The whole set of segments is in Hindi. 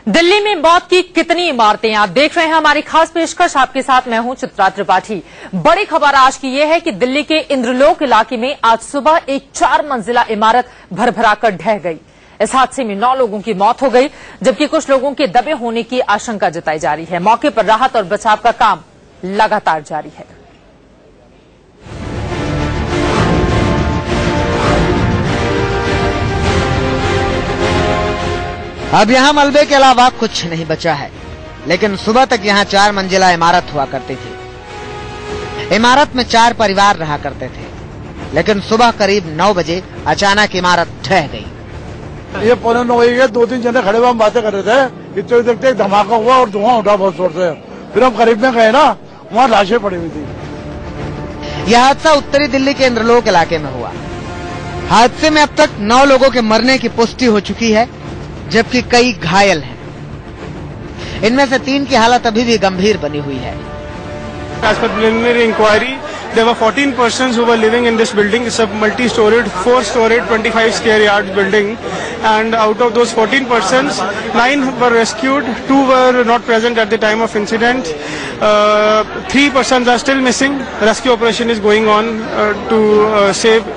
दिल्ली में मौत की कितनी इमारतें आप देख रहे हैं। हमारी खास पेशकश आपके साथ मैं हूं चित्रा त्रिपाठी। बड़ी खबर आज की यह है कि दिल्ली के इंद्रलोक इलाके में आज सुबह एक 4 मंजिला इमारत भरभराकर ढह गई। इस हादसे में 9 लोगों की मौत हो गई, जबकि कुछ लोगों के दबे होने की आशंका जताई जा रही है। मौके पर राहत और बचाव का काम लगातार जारी है। अब यहाँ मलबे के अलावा कुछ नहीं बचा है, लेकिन सुबह तक यहाँ 4 मंजिला इमारत हुआ करती थी। इमारत में 4 परिवार रहा करते थे, लेकिन सुबह करीब 9 बजे अचानक इमारत ढह गई। ये 9:15 बजे 2-3 जने खड़े हुए हम बातें कर रहे थे। इतने देखते एक धमाका हुआ और धुआं उठा बहुत जोर से। फिर हम करीब में गए ना, वहाँ लाशें पड़ी हुई थी। यह हादसा उत्तरी दिल्ली के इंद्रलोक इलाके में हुआ। हादसे में अब तक 9 लोगों के मरने की पुष्टि हो चुकी है, जबकि कई घायल हैं। इनमें से 3 की हालत अभी भी गंभीर बनी हुई है। As per preliminary inquiry, there were 14 persons who were living in this building. It's a multi-storied, 4-storied, 25 square yard building. And out of those 14 persons, 9 were rescued. 2 were not present at the time of incident. 3 persons are still missing. Rescue operation is going on to save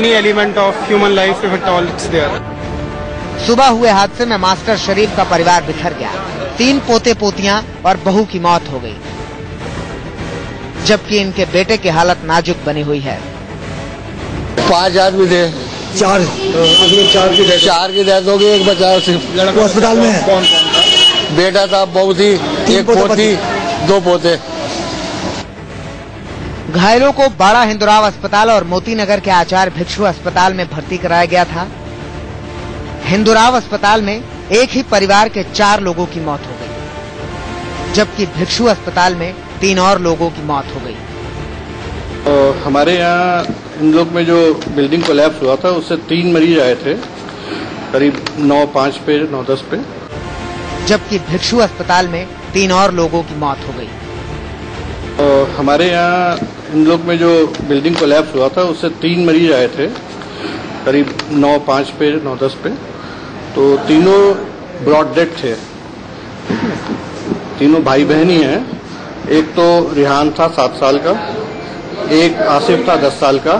any element of human life, if at all it's there. सुबह हुए हादसे में मास्टर शरीफ का परिवार बिखर गया। 3 पोते पोतियां और बहू की मौत हो गई, जबकि इनके बेटे की हालत नाजुक बनी हुई है। 5 आदमी थे, 4 की डेथ हो गई। एक बचा सिर्फ अस्पताल में है। बेटा था, बहू थी, एक पोती, 2 पोते। घायलों को बाड़ा हिंदुराव अस्पताल और मोती नगर के आचार्य भिक्षु अस्पताल में भर्ती कराया गया था। हिंदुराव अस्पताल में एक ही परिवार के 4 लोगों की मौत हो गई, जबकि भिक्षु अस्पताल में 3 और लोगों की मौत हो गई। हमारे यहाँ इन लोग में जो बिल्डिंग कोलैप्स हुआ था, उससे 3 मरीज आए थे, करीब 9:05 पे 9:10 पे, जबकि भिक्षु अस्पताल में 3 और लोगों की मौत हो गई। हमारे यहाँ इन लोग में जो बिल्डिंग कोलैप्स हुआ था, उससे 3 मरीज आए थे, करीब 9:05 पे 9:10 पे। तो तीनों ब्रॉड डेड थे, तीनों भाई बहन ही हैं। एक तो रिहान था 7 साल का, एक आसिफ था 10 साल का,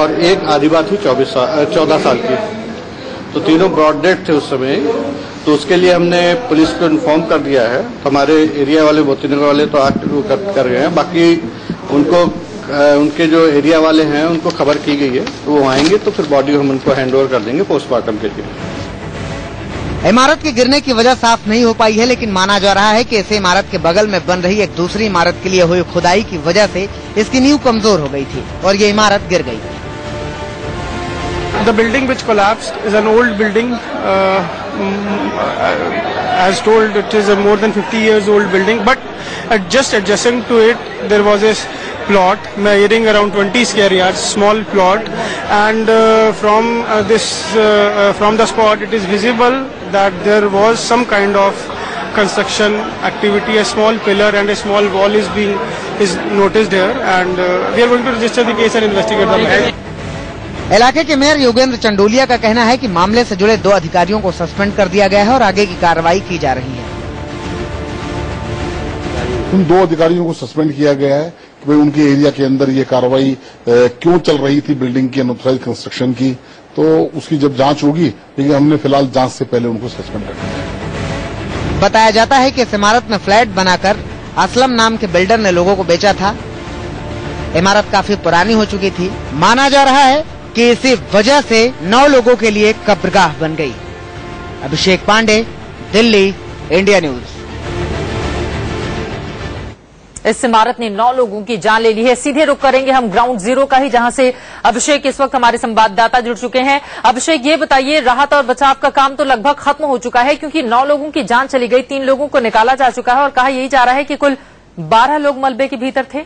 और एक आदिबा थी 14 साल की। तो तीनों ब्रॉड डेड थे उस समय। तो उसके लिए हमने पुलिस को इन्फॉर्म कर दिया है। हमारे एरिया वाले, मोतीनगर वाले तो कर गए हैं। बाकी उनको उनके जो एरिया वाले हैं उनको खबर की गई है, तो वो आएंगे तो फिर बॉडी हम उनको हैंड ओवर कर देंगे पोस्टमार्टम के लिए। इमारत के गिरने की वजह साफ नहीं हो पाई है, लेकिन माना जा रहा है कि इस इमारत के बगल में बन रही एक दूसरी इमारत के लिए हुई खुदाई की वजह से इसकी नींव कमजोर हो गई थी और ये इमारत गिर गई। The building which collapsed is an old building. As told, it is a more than 50 years old building. But just adjacent to it, there was a plot measuring around 20 square yards, small plot, and from the spot, it is visible that there was some kind of construction activity. A small pillar and a small wall is noticed here, and we are going to register the case and investigate the matter. इलाके के मेयर योगेंद्र चंडोलिया का कहना है कि मामले से जुड़े 2 अधिकारियों को सस्पेंड कर दिया गया है और आगे की कार्रवाई की जा रही है। उन 2 अधिकारियों को सस्पेंड किया गया है कि भाई उनके एरिया के अंदर ये कार्रवाई क्यों चल रही थी बिल्डिंग की अनऑथराइज्ड कंस्ट्रक्शन की, तो उसकी जब जांच होगी, लेकिन हमने फिलहाल जांच से पहले उनको सस्पेंड कर दिया। बताया जाता है कि इस इमारत में फ्लैट बनाकर असलम नाम के बिल्डर ने लोगों को बेचा था। इमारत काफी पुरानी हो चुकी थी। माना जा रहा है कि इसी वजह से 9 लोगों के लिए कब्रगाह बन गई। अभिषेक पांडे, दिल्ली, इंडिया न्यूज। इस इमारत ने 9 लोगों की जान ले ली है। सीधे रुक करेंगे हम ग्राउंड जीरो का ही, जहां से अभिषेक इस वक्त हमारे संवाददाता जुड़ चुके हैं। अभिषेक, ये बताइए, राहत और बचाव का काम तो लगभग खत्म हो चुका है, क्योंकि 9 लोगों की जान चली गई, 3 लोगों को निकाला जा चुका है और कहा यही जा रहा है कि कुल 12 लोग मलबे के भीतर थे।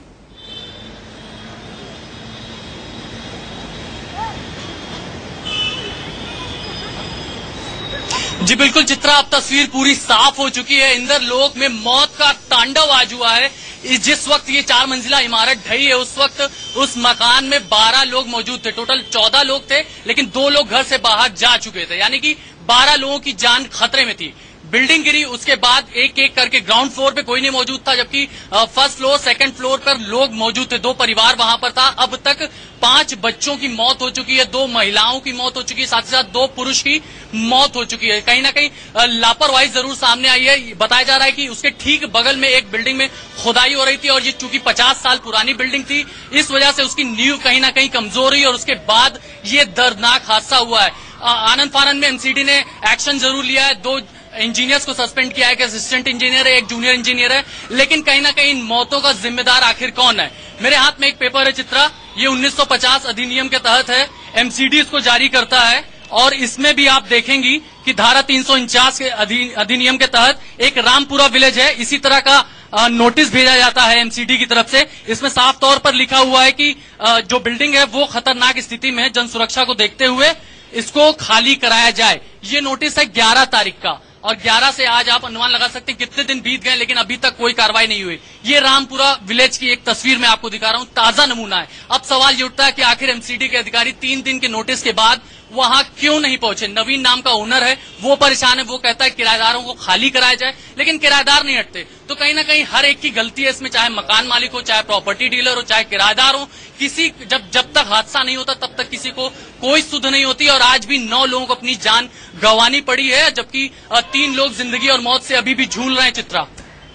जी बिल्कुल चित्रा, अब तस्वीर पूरी साफ हो चुकी है। इंद्रलोक में मौत का तांडव आज हुआ है। जिस वक्त ये 4 मंजिला इमारत ढही है, उस वक्त उस मकान में 12 लोग मौजूद थे। टोटल 14 लोग थे, लेकिन 2 लोग घर से बाहर जा चुके थे, यानी कि 12 लोगों की जान खतरे में थी। बिल्डिंग गिरी, उसके बाद एक एक करके ग्राउंड फ्लोर पे कोई नहीं मौजूद था, जबकि फर्स्ट फ्लोर सेकंड फ्लोर पर लोग मौजूद थे। 2 परिवार वहां पर था। अब तक 5 बच्चों की मौत हो चुकी है, 2 महिलाओं की मौत हो चुकी है, साथ ही साथ 2 पुरुष की मौत हो चुकी है। कहीं ना कहीं लापरवाही जरूर सामने आई है। बताया जा रहा है कि उसके ठीक बगल में एक बिल्डिंग में खुदाई हो रही थी और ये चूंकि 50 साल पुरानी बिल्डिंग थी, इस वजह से उसकी नींव कहीं ना कहीं कमजोर हुई और उसके बाद ये दर्दनाक हादसा हुआ है। आनंद फानंद में एमसीडी ने एक्शन जरूर लिया है। 2 इंजीनियर्स को सस्पेंड किया है, एक असिस्टेंट इंजीनियर है, एक जूनियर इंजीनियर है, लेकिन कहीं ना कहीं इन मौतों का जिम्मेदार आखिर कौन है? मेरे हाथ में एक पेपर है चित्रा, ये 1950 अधिनियम के तहत है, एमसीडी इसको जारी करता है और इसमें भी आप देखेंगी कि धारा 349 के अधिनियम के तहत एक रामपुरा विलेज है, इसी तरह का नोटिस भेजा जाता है एमसीडी की तरफ से। इसमें साफ तौर पर लिखा हुआ है कि जो बिल्डिंग है वो खतरनाक स्थिति में है, जन सुरक्षा को देखते हुए इसको खाली कराया जाए। ये नोटिस है 11 तारीख का और 11 से आज आप अनुमान लगा सकते हैं कितने दिन बीत गए, लेकिन अभी तक कोई कार्रवाई नहीं हुई। ये रामपुरा विलेज की एक तस्वीर मैं आपको दिखा रहा हूं, ताजा नमूना है। अब सवाल ये उठता है कि आखिर एमसीडी के अधिकारी 3 दिन के नोटिस के बाद वहां क्यों नहीं पहुंचे? नवीन नाम का ओनर है, वो परेशान है, वो कहता है किराएदारों को खाली कराया जाए, लेकिन किराएदार नहीं हटते। तो कहीं ना कहीं हर एक की गलती है इसमें, चाहे मकान मालिक हो, चाहे प्रॉपर्टी डीलर हो, चाहे किराएदार हो। किसी जब तक हादसा नहीं होता तब तक किसी को कोई सुध नहीं होती और आज भी 9 लोगों को अपनी जान गंवानी पड़ी है, जबकि 3 लोग जिंदगी और मौत से अभी भी झूल रहे हैं। चित्रा,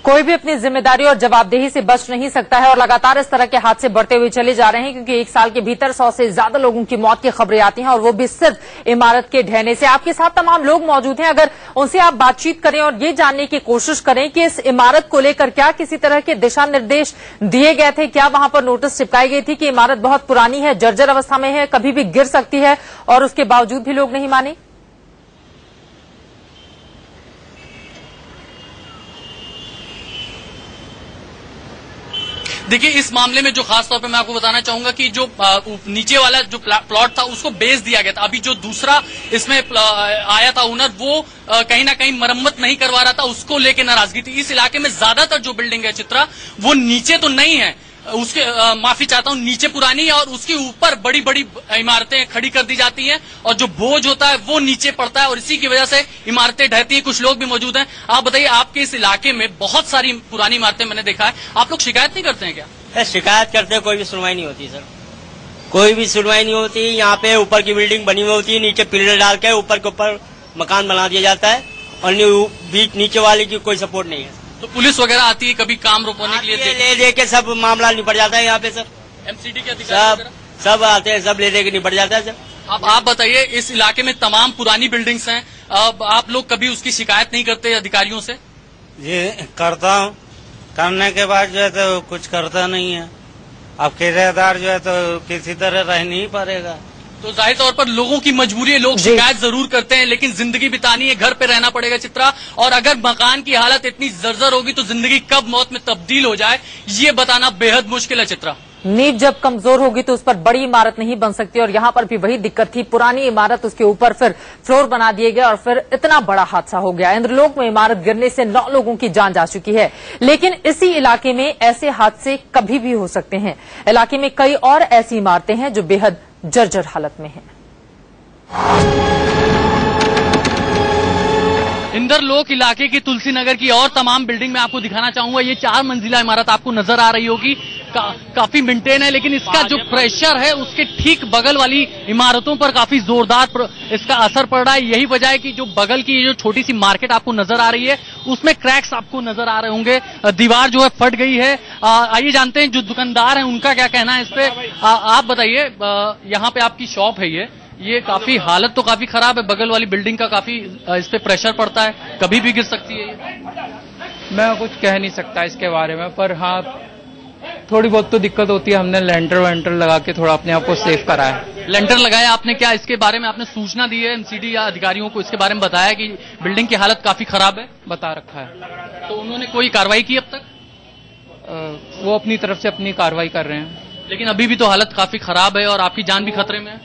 कोई भी अपनी जिम्मेदारी और जवाबदेही से बच नहीं सकता है और लगातार इस तरह के हादसे बढ़ते हुए चले जा रहे हैं, क्योंकि 1 साल के भीतर 100 से ज्यादा लोगों की मौत की खबरें आती हैं और वो भी सिर्फ इमारत के ढहने से। आपके साथ तमाम लोग मौजूद हैं, अगर उनसे आप बातचीत करें और ये जानने की कोशिश करें कि इस इमारत को लेकर क्या किसी तरह के दिशा निर्देश दिए गए थे, क्या वहां पर नोटिस चिपकाई गई थी कि इमारत बहुत पुरानी है, जर्जर अवस्था में है, कभी भी गिर सकती है, और उसके बावजूद भी लोग नहीं माने? देखिए, इस मामले में जो खास तौर पे मैं आपको बताना चाहूंगा कि जो नीचे वाला जो प्लॉट था उसको बेच दिया गया था। अभी जो दूसरा इसमें आया था ओनर, वो कहीं ना कहीं मरम्मत नहीं करवा रहा था, उसको लेके नाराजगी थी। इस इलाके में ज्यादातर जो बिल्डिंग है चित्रा, वो नीचे तो नहीं है, उसके माफी चाहता हूं, नीचे पुरानी है और उसके ऊपर बड़ी बड़ी इमारतें खड़ी कर दी जाती हैं और जो बोझ होता है वो नीचे पड़ता है और इसी की वजह से इमारतें ढहती हैं। कुछ लोग भी मौजूद हैं। आप बताइए, आपके इस इलाके में बहुत सारी पुरानी इमारतें मैंने देखा है, आप लोग शिकायत नहीं करते हैं क्या? शिकायत करते हैं, कोई भी सुनवाई नहीं होती सर, कोई भी सुनवाई नहीं होती। यहाँ पे ऊपर की बिल्डिंग बनी हुई होती है, नीचे पिलर डाल के ऊपर के ऊपर मकान बना दिया जाता है और बीच नीचे वाले की कोई सपोर्ट नहीं है। तो पुलिस वगैरह आती है कभी काम रोकने के लिए? ले दे के सब मामला निपट जाता है यहाँ पे सर। एमसीडी के अधिकारी सब आते हैं, सब ले दे के निपट जाता है सर। अब आप बताइए, इस इलाके में तमाम पुरानी बिल्डिंग्स हैं, अब आप लोग कभी उसकी शिकायत नहीं करते अधिकारियों से? जी करता हूँ, करने के बाद जो है तो कुछ करता नहीं है। अब किराएदार जो है तो किसी तरह रह नहीं पाएगा। तो जाहिर तौर पर लोगों की मजबूरी है, लोग शिकायत जरूर करते हैं, लेकिन जिंदगी बितानी है, घर पे रहना पड़ेगा चित्रा। और अगर मकान की हालत इतनी जर्जर होगी तो जिंदगी कब मौत में तब्दील हो जाए, ये बताना बेहद मुश्किल है चित्रा। नींव जब कमजोर होगी तो उस पर बड़ी इमारत नहीं बन सकती और यहाँ पर भी वही दिक्कत थी, पुरानी इमारत, उसके ऊपर फिर फ्लोर बना दिए गए और फिर इतना बड़ा हादसा हो गया। इंद्रलोक में इमारत गिरने से 9 लोगों की जान जा चुकी है, लेकिन इसी इलाके में ऐसे हादसे कभी भी हो सकते हैं। इलाके में कई और ऐसी इमारतें हैं जो बेहद जर्जर हालत में हैं। इंद्रलोक इलाके की तुलसी नगर की और तमाम बिल्डिंग में आपको दिखाना चाहूंगा। ये 4 मंजिला इमारत आपको नजर आ रही होगी, काफी मेंटेन है, लेकिन इसका जो प्रेशर है उसके ठीक बगल वाली इमारतों पर काफी जोरदार इसका असर पड़ रहा है। यही वजह है कि जो बगल की जो छोटी सी मार्केट आपको नजर आ रही है उसमें क्रैक्स आपको नजर आ रहे होंगे, दीवार जो है फट गई है। आइए जानते हैं जो दुकानदार हैं उनका क्या कहना है इस पे। आप बताइए, यहाँ पे आपकी शॉप है, ये काफी हालत तो काफी खराब है, बगल वाली बिल्डिंग का काफी इस पे प्रेशर पड़ता है, कभी भी गिर सकती है ये। मैं कुछ कह नहीं सकता इसके बारे में, पर हाँ थोड़ी बहुत तो दिक्कत होती है। हमने लेंटर वेंटर लगा के थोड़ा अपने आप को सेफ करा है। लेंटर लगाया आपने, क्या इसके बारे में आपने सूचना दी है एमसीडी या अधिकारियों को? इसके बारे में बताया कि बिल्डिंग की हालत काफी खराब है? बता रखा है। तो उन्होंने कोई कार्रवाई की अब तक? वो अपनी तरफ से अपनी कार्रवाई कर रहे हैं, लेकिन अभी भी तो हालत काफी खराब है और आपकी जान भी खतरे में है।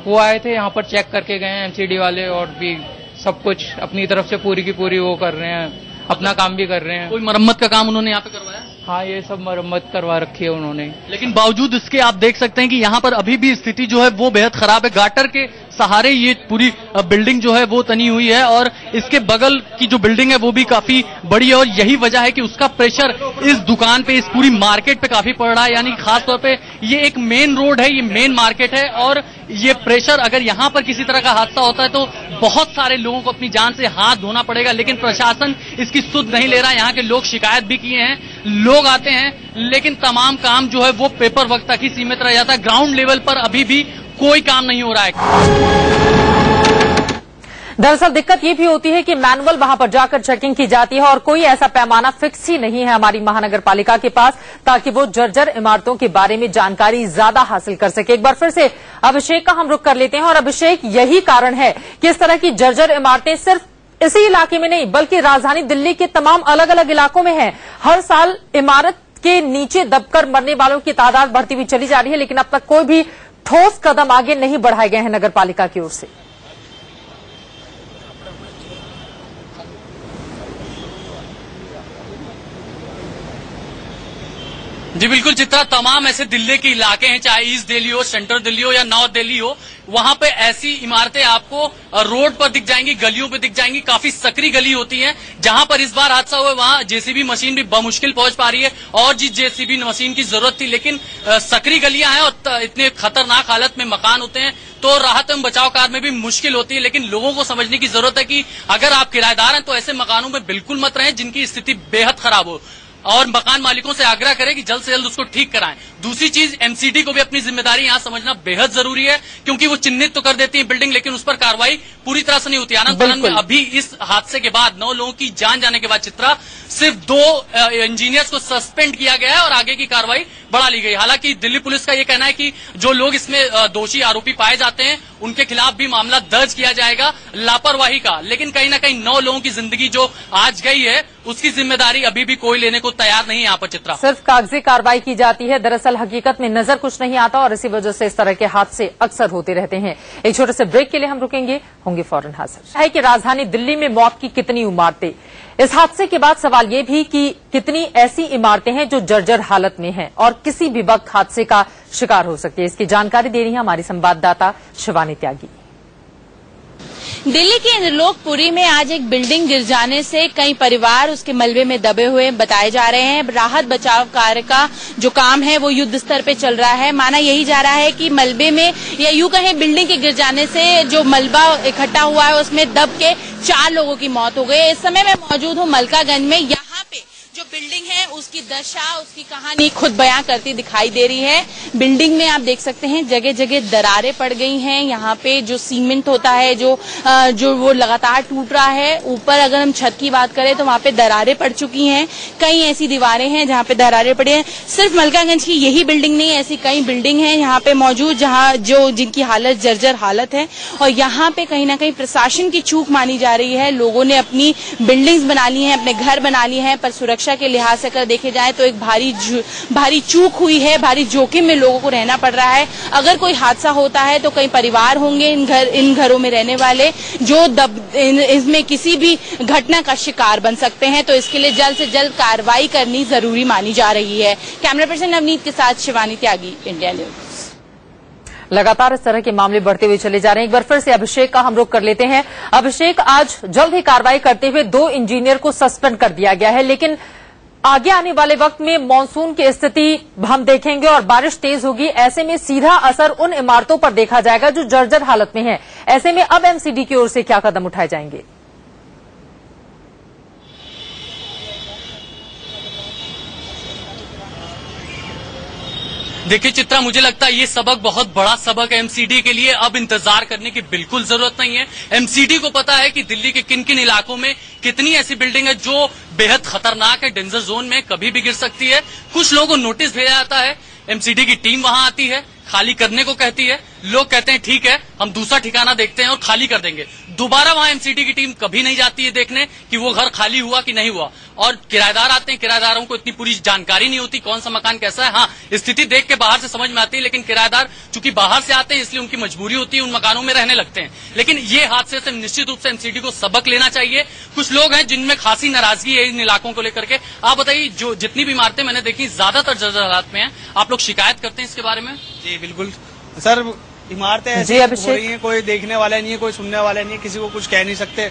वो आए थे यहाँ पर, चेक करके गए हैं एमसीडी वाले, और भी सब कुछ अपनी तरफ से पूरी की पूरी वो कर रहे हैं, अपना काम भी कर रहे हैं। कोई मरम्मत का काम उन्होंने यहाँ पे करवाया? हाँ, ये सब मरम्मत करवा रखी है उन्होंने। लेकिन बावजूद इसके आप देख सकते हैं कि यहाँ पर अभी भी स्थिति जो है वो बेहद खराब है। गाटर के सहारे ये पूरी बिल्डिंग जो है वो तनी हुई है और इसके बगल की जो बिल्डिंग है वो भी काफी बड़ी है और यही वजह है कि उसका प्रेशर इस दुकान पे, इस पूरी मार्केट पे काफी पड़ रहा है। यानी खासतौर पे ये एक मेन रोड है, ये मेन मार्केट है और ये प्रेशर, अगर यहाँ पर किसी तरह का हादसा होता है तो बहुत सारे लोगों को अपनी जान से हाथ धोना पड़ेगा, लेकिन प्रशासन इसकी सुध नहीं ले रहा। यहाँ के लोग शिकायत भी किए हैं, लोग आते हैं लेकिन तमाम काम जो है वो पेपर वर्क तक ही सीमित रह जाता है। ग्राउंड लेवल पर अभी भी कोई काम नहीं हो रहा है। दरअसल दिक्कत ये भी होती है कि मैनुअल वहां पर जाकर चेकिंग की जाती है और कोई ऐसा पैमाना फिक्स ही नहीं है हमारी महानगर पालिका के पास ताकि वो जर्जर इमारतों के बारे में जानकारी ज्यादा हासिल कर सके। एक बार फिर से अभिषेक का हम रुख कर लेते हैं और अभिषेक, यही कारण है कि इस तरह की जर्जर इमारतें सिर्फ इसी इलाके में नहीं बल्कि राजधानी दिल्ली के तमाम अलग अलग इलाकों में हैं। हर साल इमारत के नीचे दबकर मरने वालों की तादाद बढ़ती हुई चली जा रही है, लेकिन अब तक कोई भी ठोस कदम आगे नहीं बढ़ाए गए हैं नगर पालिका की ओर से। जी बिल्कुल चित्रा, तमाम ऐसे दिल्ली के इलाके हैं, चाहे ईस्ट दिल्ली हो, सेंट्रल दिल्ली हो या नॉर्थ दिल्ली हो, वहां पे ऐसी इमारतें आपको रोड पर दिख जाएंगी, गलियों पे दिख जाएंगी। काफी सकरी गली होती है। जहां पर इस बार हादसा हुआ वहां जेसीबी मशीन भी बमुश्किल पहुंच पा रही है और जिस जेसीबी मशीन की जरूरत थी, लेकिन सकरी गलियां हैं और इतने खतरनाक हालत में मकान होते हैं तो राहत एवं बचाव कार्य में भी मुश्किल होती है। लेकिन लोगों को समझने की जरूरत है कि अगर आप किराएदार हैं तो ऐसे मकानों में बिल्कुल मत रहें जिनकी स्थिति बेहद खराब हो और मकान मालिकों से आग्रह करें कि जल्द से जल्द उसको ठीक कराएं। दूसरी चीज, एमसीडी को भी अपनी जिम्मेदारी यहां समझना बेहद जरूरी है क्योंकि वो चिन्हित तो कर देती है बिल्डिंग, लेकिन उस पर कार्रवाई पूरी तरह से नहीं होती। आनंद में अभी इस हादसे के बाद 9 लोगों की जान जाने के बाद चित्रा सिर्फ 2 इंजीनियर्स को सस्पेंड किया गया है और आगे की कार्रवाई बढ़ा ली गई। हालांकि दिल्ली पुलिस का यह कहना है कि जो लोग इसमें दोषी आरोपी पाए जाते हैं उनके खिलाफ भी मामला दर्ज किया जाएगा लापरवाही का। लेकिन कहीं ना कहीं 9 लोगों की जिंदगी जो आज गई है उसकी जिम्मेदारी अभी भी कोई लेने को तैयार नहीं है। यहाँ पर चित्रा सिर्फ कागजी कार्रवाई की जाती है, दरअसल हकीकत में नजर कुछ नहीं आता और इसी वजह से इस तरह के हादसे अक्सर होते रहते हैं। एक छोटे से ब्रेक के लिए हम रुकेंगे, होंगे फौरन हाजिर। है कि राजधानी दिल्ली में मौत की कितनी इमारतें, इस हादसे के बाद सवाल ये भी कि कितनी ऐसी इमारतें हैं जो जर्जर हालत में हैं और किसी भी वक्त हादसे का शिकार हो सकती है। इसकी जानकारी दे रही है हमारी संवाददाता शिवानी त्यागी। दिल्ली के इंद्रलोकपुरी में आज एक बिल्डिंग गिर जाने से कई परिवार उसके मलबे में दबे हुए बताए जा रहे हैं। राहत बचाव कार्य का जो काम है वो युद्ध स्तर पे चल रहा है। माना यही जा रहा है कि मलबे में या यूं कहें बिल्डिंग के गिर जाने से जो मलबा इकट्ठा हुआ है उसमें दब के 4 लोगों की मौत हो गई। इस समय मैं मौजूद हूँ मलकागंज में। यहाँ पे जो बिल्डिंग है उसकी दशा, उसकी कहानी खुद बयां करती दिखाई दे रही है। बिल्डिंग में आप देख सकते हैं जगह जगह दरारें पड़ गई हैं। यहाँ पे जो सीमेंट होता है जो वो लगातार टूट रहा है। ऊपर अगर हम छत की बात करें तो वहाँ पे दरारें पड़ चुकी हैं। कई ऐसी दीवारें हैं जहाँ पे दरारें पड़ी हैं। सिर्फ मलकागंज की यही बिल्डिंग नहीं, ऐसी कई बिल्डिंग हैं यहाँ पे मौजूद जिनकी हालत जर्जर हालत है और यहाँ पे कहीं ना कहीं प्रशासन की चूक मानी जा रही है। लोगों ने अपनी बिल्डिंग्स बना ली हैं, अपने घर बना लिए हैं, पर सुरक्षा के लिहाज से अगर देखे जाए तो एक भारी चूक हुई है। भारी जोखिम में लोगों को रहना पड़ रहा है। अगर कोई हादसा होता है तो कई परिवार होंगे इन घरों में रहने वाले जो इसमें किसी भी घटना का शिकार बन सकते हैं। तो इसके लिए जल्द से जल्द कार्रवाई करनी जरूरी मानी जा रही है। कैमरा पर्सन नवनीत के साथ शिवानी त्यागी, इंडिया न्यूज। लगातार इस तरह के मामले बढ़ते हुए चले जा रहे हैं। एक बार फिर से अभिषेक का हम रुख कर लेते हैं। अभिषेक, आज जल्द ही कार्रवाई करते हुए 2 इंजीनियर को सस्पेंड कर दिया गया है, लेकिन आगे आने वाले वक्त में मानसून की स्थिति हम देखेंगे और बारिश तेज होगी। ऐसे में सीधा असर उन इमारतों पर देखा जाएगा जो जर्जर हालत में हैं। ऐसे में अब एमसीडी की ओर से क्या कदम उठाए जाएंगे? देखिए चित्रा, मुझे लगता है ये सबक बहुत बड़ा सबक है एमसीडी के लिए। अब इंतजार करने की बिल्कुल जरूरत नहीं है। एमसीडी को पता है कि दिल्ली के किन किन इलाकों में कितनी ऐसी बिल्डिंग है जो बेहद खतरनाक है, डेंजर जोन में कभी भी गिर सकती है। कुछ लोगों को नोटिस भेजा जाता है, एमसीडी की टीम वहां आती है, खाली करने को कहती है। लोग कहते हैं ठीक है, हम दूसरा ठिकाना देखते हैं और खाली कर देंगे। दोबारा वहां एमसीडी की टीम कभी नहीं जाती है देखने कि वो घर खाली हुआ कि नहीं हुआ। और किराएदार आते हैं, किराएदारों को इतनी पूरी जानकारी नहीं होती कौन सा मकान कैसा है। हाँ, स्थिति देख के बाहर से समझ में आती है, लेकिन किराएदार चूंकि बाहर से आते हैं इसलिए उनकी मजबूरी होती है, उन मकानों में रहने लगते हैं। लेकिन ये हादसे से निश्चित रूप से एमसीडी को सबक लेना चाहिए। कुछ लोग हैं जिनमें खासी नाराजगी है इन इलाकों को लेकर के। आप बताइए, जो जितनी भी इमारतें मैंने देखी ज्यादातर जर्जर हालात में है, आप लोग शिकायत करते हैं इसके बारे में? जी बिल्कुल सर, इमारतें ऐसी हो रही हैं, कोई देखने वाला नहीं है, कोई सुनने वाला नहीं है, किसी को कुछ कह नहीं सकते।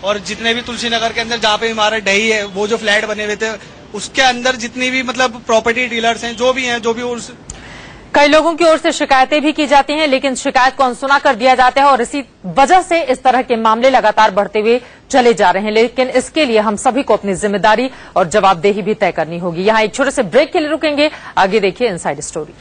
और जितने भी तुलसी नगर के अंदर जहाँ पे इमारत ढही है, वो जो फ्लैट बने हुए थे उसके अंदर जितनी भी मतलब प्रॉपर्टी डीलर्स हैं, जो भी हैं, जो भी उस कई लोगों की ओर से शिकायतें भी की जाती हैं, लेकिन शिकायत को अनसुना कर दिया जाता है और इसी वजह से इस तरह के मामले लगातार बढ़ते हुए चले जा रहे हैं। लेकिन इसके लिए हम सभी को अपनी जिम्मेदारी और जवाबदेही भी तय करनी होगी। यहां एक छोटे से ब्रेक के लिए रुकेंगे, आगे देखिए इनसाइड स्टोरी।